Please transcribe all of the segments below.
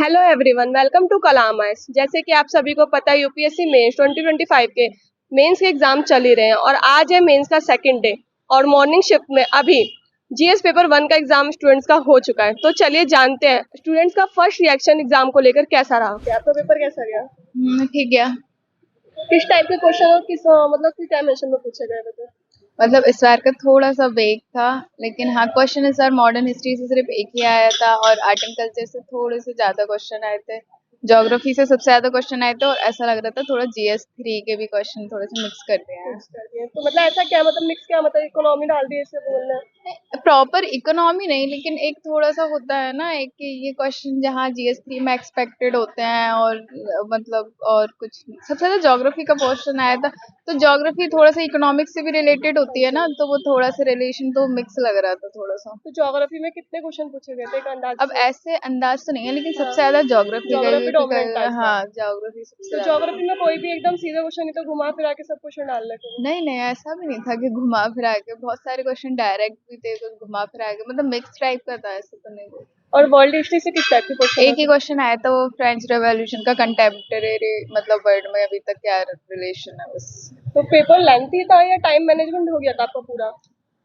Hello everyone, welcome to कलामाइस। जैसे कि आप सभी को पता है, यूपीएससी मेंस 2025 के मेंस के एग्जाम चल ही रहे हैं और आज है मेंस का सेकंड डे। और मॉर्निंग शिफ्ट में अभी जीएस पेपर 1 का एग्जाम स्टूडेंट्स का हो चुका है। तो चलिए जानते हैं स्टूडेंट्स का फर्स्ट रिएक्शन एग्जाम को लेकर कैसा रहा। आपका पेपर कैसा गया? ठीक गया। किस टाइप के क्वेश्चन और किस डायमेंशन में पूछे गए थे? मतलब इस बार का थोड़ा सा वेग था, लेकिन हाँ, क्वेश्चन इस बार मॉडर्न हिस्ट्री से सिर्फ एक ही आया था और आर्ट एंड कल्चर से थोड़े से ज्यादा क्वेश्चन आए थे। ज्योग्राफी से सबसे ज्यादा क्वेश्चन आए थे और ऐसा लग रहा था थोड़ा जीएस 3 के भी क्वेश्चन थोड़े से मिक्स कर दिए हैं। तो मतलब ऐसा क्या, मतलब मिक्स क्या, मतलब इकोनॉमी डाल दी ऐसे बोलना? प्रॉपर इकोनॉमी नहीं, लेकिन एक थोड़ा सा होता है ना, एक कि ये क्वेश्चन जहाँ जीएस 3 में एक्सपेक्टेड होते हैं और मतलब और कुछ सबसे ज्यादा ज्योग्राफी का क्वेश्चन आया था। तो ज्योग्राफी थोड़ा सा इकोनॉमिक्स से भी रिलेटेड होती है ना, तो वो थोड़ा सा रिलेशन तो मिक्स लग रहा था थोड़ा सा। तो ज्योग्राफी में कितने क्वेश्चन पूछे गए थे, एक अंदाज अब ऐसे अंदाज तो नहीं है, लेकिन सबसे ज्यादा ज्योग्राफी का ज्योग्राफी डोमिनेंट था? हाँ, ज्योग्राफी सबसे तो ज्यादा। ज्योग्राफी में कोई भी एकदम सीधा क्वेश्चन नहीं, तो घुमा फिरा के सब क्वेश्चन डाल रखे थे? नहीं नहीं, ऐसा भी नहीं था कि घुमा फिरा के, बहुत सारे क्वेश्चन डायरेक्ट भी थे, कुछ घुमा फिरा के, मतलब मिक्स टाइप का था, ऐसा तो नहीं। और वर्ल्ड हिस्ट्री से किस टाइप के क्वेश्चन? एक ही क्वेश्चन आया था, वो फ्रेंच रेवोल्यूशन का कंटेम्परेरी मतलब वर्ल्ड में अभी तक क्या रिलेशन है बस। तो पेपर लेंथी था या टाइम मैनेजमेंट हो गया था आपका पूरा?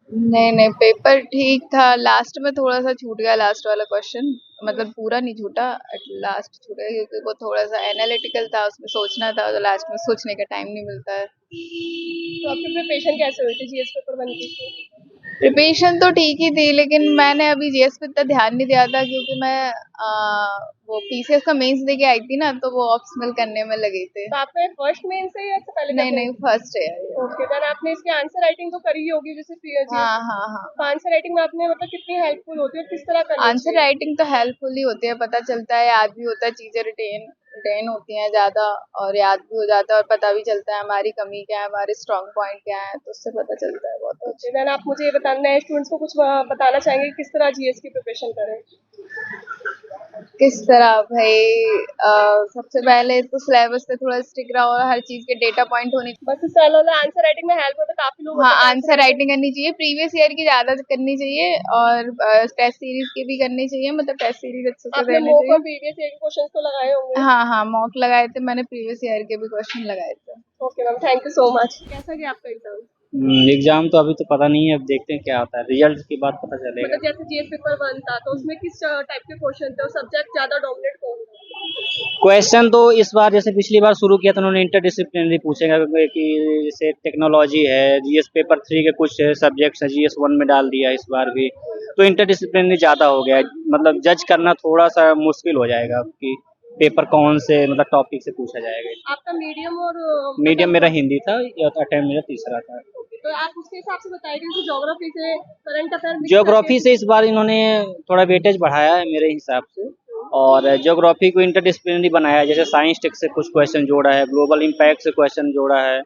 नहीं नहीं, पेपर ठीक था, लास्ट में थोड़ा सा छूट गया, लास्ट वाला क्वेश्चन मतलब पूरा नहीं छूटा, लास्ट छूट गया क्योंकि वो थोड़ा सा एनालिटिकल था, उसमें सोचना था, तो लास्ट में सोचने का टाइम नहीं मिलता है। तो आपकी प्रिपरेशन कैसे हुई थी जीएस पेपर 1 की? प्रिपरेशन तो ठीक ही थी, लेकिन मैंने अभी जीएस पे इतना ध्यान नहीं दिया था क्योंकि मैं वो पीसीएस का मेंस देके आई थी ना, तो वो ऑप्शनल करने में लगे थे। तो आपने फर्स्ट मेन से या इससे पहले नहीं नहीं, फर्स्ट है। ओके, देन आपने इसकी आंसर राइटिंग तो करी ही होगी जैसे हाँ हाँ हाँ। तो आंसर राइटिंग में आपने मतलब कितनी हेल्पफुल होती है, किस तरह करनी आंसर चाहिए? राइटिंग तो हेल्पफुल ही होती है, पता चलता है, याद भी होता है, चीजें रिटेन रिटेन होती हैं ज्यादा, और याद भी हो जाता है और पता भी चलता है हमारी कमी क्या है, हमारे स्ट्रॉन्ग पॉइंट क्या है, तो उससे पता चलता है बहुत कुछ। देन आप मुझे ये बताना है, स्टूडेंट्स को कुछ बताना चाहेंगे किस तरह जीएस की प्रिपरेशन करें? किस तरह भाई, सबसे पहले तो सिलेबस पे थोड़ा स्टिक रहो और हर चीज के डेटा पॉइंट होने। बस चलो, आंसर राइटिंग में हेल्प होता है, काफी लोग हाँ, होते हैं आंसर राइटिंग करनी चाहिए, प्रीवियस ईयर की ज्यादा करनी चाहिए और टेस्ट सीरीज की भी करनी चाहिए, मतलब टेस्ट सीरीज अच्छे से आपने देनी मॉक और चाहिए। प्रीवियस ईयर के क्वेश्चंस तो लगाए होंगे? हाँ हाँ, मॉक लगाए थे मैंने, प्रीवियस ईयर के भी क्वेश्चन लगाए थे। Okay ma'am, thank you so much. कैसा गया आपका एग्जाम? एग्जाम तो अभी तो पता नहीं है, अब देखते हैं क्या आता है, रिजल्ट के बाद पता चलेगा। मतलब जैसे जीएस पेपर 1 था तो उसमें किस टाइप के क्वेश्चन थे और सब्जेक्ट ज्यादा डोमिनेट कौन था? क्वेश्चन तो इस बार जैसे पिछली बार शुरू किया था उन्होंने इंटरडिसिप्लिनरी पूछेगा कि जैसे टेक्नोलॉजी है, जीएस पेपर 3 के कुछ सब्जेक्ट्स है जीएस 1 में डाल दिया इस बार भी, तो इंटरडिसिप्लिनरी ज़्यादा हो गया है, मतलब जज करना थोड़ा सा मुश्किल हो जाएगा कि पेपर कौन से मतलब टॉपिक से पूछा जाएगा। आपका मीडियम और मीडियम मेरा हिंदी था, अटेम्प्ट मेरा तीसरा था। तो आप उसके हिसाब से बताइए कि ज्योग्राफी से करंट अफेयर ज्योग्राफी से इस बार इन्होंने थोड़ा वेटेज बढ़ाया है मेरे हिसाब से, और ज्योग्राफी को इंटरडिसिप्लिनरी बनाया है, जैसे साइंस टेक से कुछ क्वेश्चन जोड़ा है, ग्लोबल इम्पैक्ट से क्वेश्चन जोड़ा है।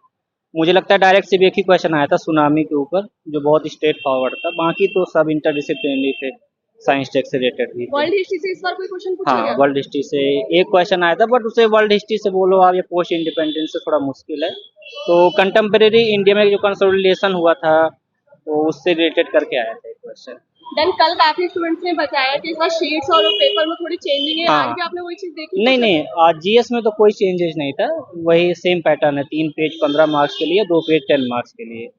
मुझे लगता है डायरेक्ट से भी एक ही क्वेश्चन आया था सुनामी के ऊपर, जो बहुत स्ट्रेट फॉरवर्ड था, बाकी तो सब इंटरडिसिप्लिनरी थे, साइंस टेक से रिलेटेड भी थे। वर्ल्ड हिस्ट्री से इस बार कोई क्वेश्चन पूछा हाँ, गया? वर्ल्ड हिस्ट्री से एक क्वेश्चन आया था, बट उसे वर्ल्ड हिस्ट्री से बोलो आप या पोस्ट इंडिपेंडेंस से थोड़ा मुश्किल है, तो कंटेम्प्रेरी इंडिया में जो कंसोलिडेशन हुआ था तो उससे रिलेटेड करके आया था एक क्वेश्चन। देन कल काफी स्टूडेंट्स ने बताया कि इस बार शीट्स और पेपर में थोड़ी चेंजिंग है। हाँ। आज भी आपने वही चीज देखी? नहीं नहीं, आज जीएस में तो कोई चेंजेस नहीं था, वही सेम पैटर्न है, 3 पेज 15 मार्क्स के लिए, 2 पेज 10 मार्क्स के लिए।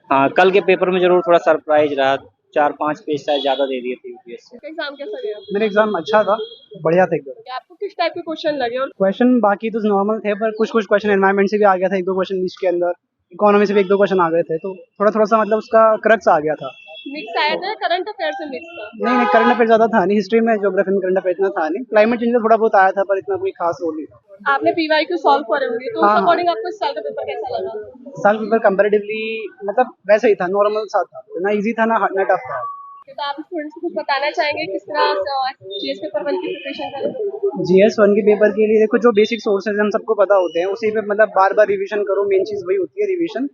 हाँ, कल के पेपर में जरूर थोड़ा सरप्राइज रहा, 4-5 पेज शायद ज्यादा दे दिए थे यूपीएससी। एग्जाम कैसा गया? मेरा एग्जाम अच्छा था, बढ़िया था एकदम। आपको किस टाइप के क्वेश्चन लगे? और क्वेश्चन बाकी तो नॉर्मल थे, पर कुछ कुछ क्वेश्चन एनवायरनमेंट से भी आ गया था, 1-2 क्वेश्चन इंग्लिश के अंदर, इकोनॉमी से भी 1-2 क्वेश्चन आ गए थे, तो थोड़ा थोड़ा सा मतलब उसका क्रक्स आ गया था। मिक्स आया था, करंट अफेयर से मिक्स था? नहीं नहीं, करंट अफेयर ज्यादा था नहीं, हिस्ट्री में ज्योग्राफी में करंट अफेयर इतना था नहीं, क्लाइमेट चेंज का थोड़ा बहुत आया था, पर इतना कोई खास रोल नहीं था। आपने पीवाईक्यू सॉल्व करे होंगे, तो उस हाँ, हाँ। अकॉर्डिंग आपको इस साल का पेपर कैसा लगा? साल पेपर कंपेरेटिवली मतलब वैसा ही था, नॉर्मल सा था, ना इजी था ना टफ था। तो आप स्टूडेंट्स को कुछ बताना चाहेंगे किस तरह जीएस पेपर 1 की प्रिपरेशन करें? जीएस 1 के पेपर के लिए देखो, जो बेसिक सोर्सेज हम सबको पता होते हैं उसी पे मतलब बार बार रिवीजन करो, मेन चीज़ वही होती है रिवीजन,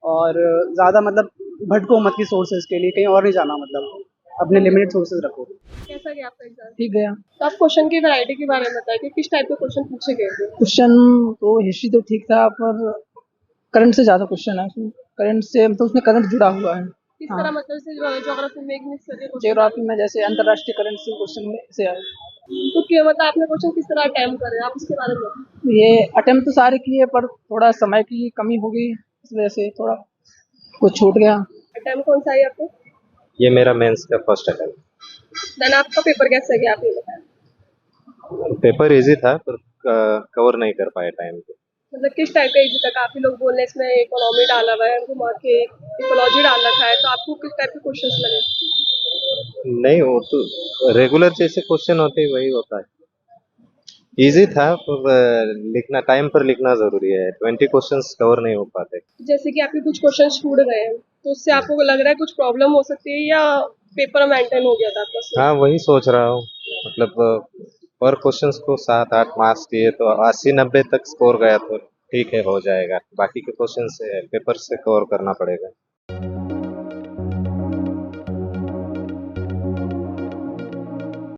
और ज़्यादा मतलब भटको मत की सोर्सेज के लिए, कहीं और नहीं जाना, मतलब अपने लिमिटेड सोर्सेज रखो। कैसा गया आपका एग्जाम? ठीक गया। तो आप क्वेश्चन की वैरायटी के बारे में बताइए कि किस टाइप के क्वेश्चन पूछे गए थे? क्वेश्चन तो हिस्ट्री तो ठीक था, पर करंट से ज़्यादा क्वेश्चन है उसमें, करंट से मतलब उसमें करंट जुड़ा हुआ है। किस हाँ। तरह मतलब से ज्योग्राफी में एक मिक्स करके क्वेश्चन ज्योग्राफी में जैसे अंतर्राष्ट्रीय करेंसी क्वेश्चन में से आए। तो क्या मतलब आपने क्वेश्चन किस तरह अटेम्प्ट करे आप उसके बारे में बताओ। ये अटेम्प्ट तो सारे किए पर थोड़ा समय की कमी हो गई, इस वजह से थोड़ा कुछ छूट गया। अटेम्प्ट कौन सा है आपको? ये मेरा मेंस का फर्स्ट अटेम्प्ट। देन आपका पेपर कैसा गया आप ये बताएं। पेपर इजी था पर कवर नहीं कर पाए टाइम पे। मतलब किस टाइप का इजी था? काफी लोग बोल रहे हैं इसमें इकोनॉमी डाला हुआ है, घुमा के इकोलॉजी डाल रखा है, तो आपको किस टाइप के क्वेश्चंस लगे? नहीं, वो तो रेगुलर जैसे क्वेश्चन होते हैं वही होता है। इजी था पर लिखना टाइम पर लिखना जरूरी है। 20 क्वेश्चंस कवर नहीं हो पाते। जैसे कि आपके कुछ क्वेश्चन छूट गए हैं, तो उससे आपको लग रहा है कुछ प्रॉब्लम हो सकती है या पेपर मेंटेन हो गया था आपका? हाँ, वही सोच रहा हूँ। मतलब पर क्वेश्चंस को 7-8 मार्क्स दिए तो 80-90 तक स्कोर गया तो ठीक है, हो जाएगा। बाकी के क्वेश्चन से पेपर से कवर करना पड़ेगा।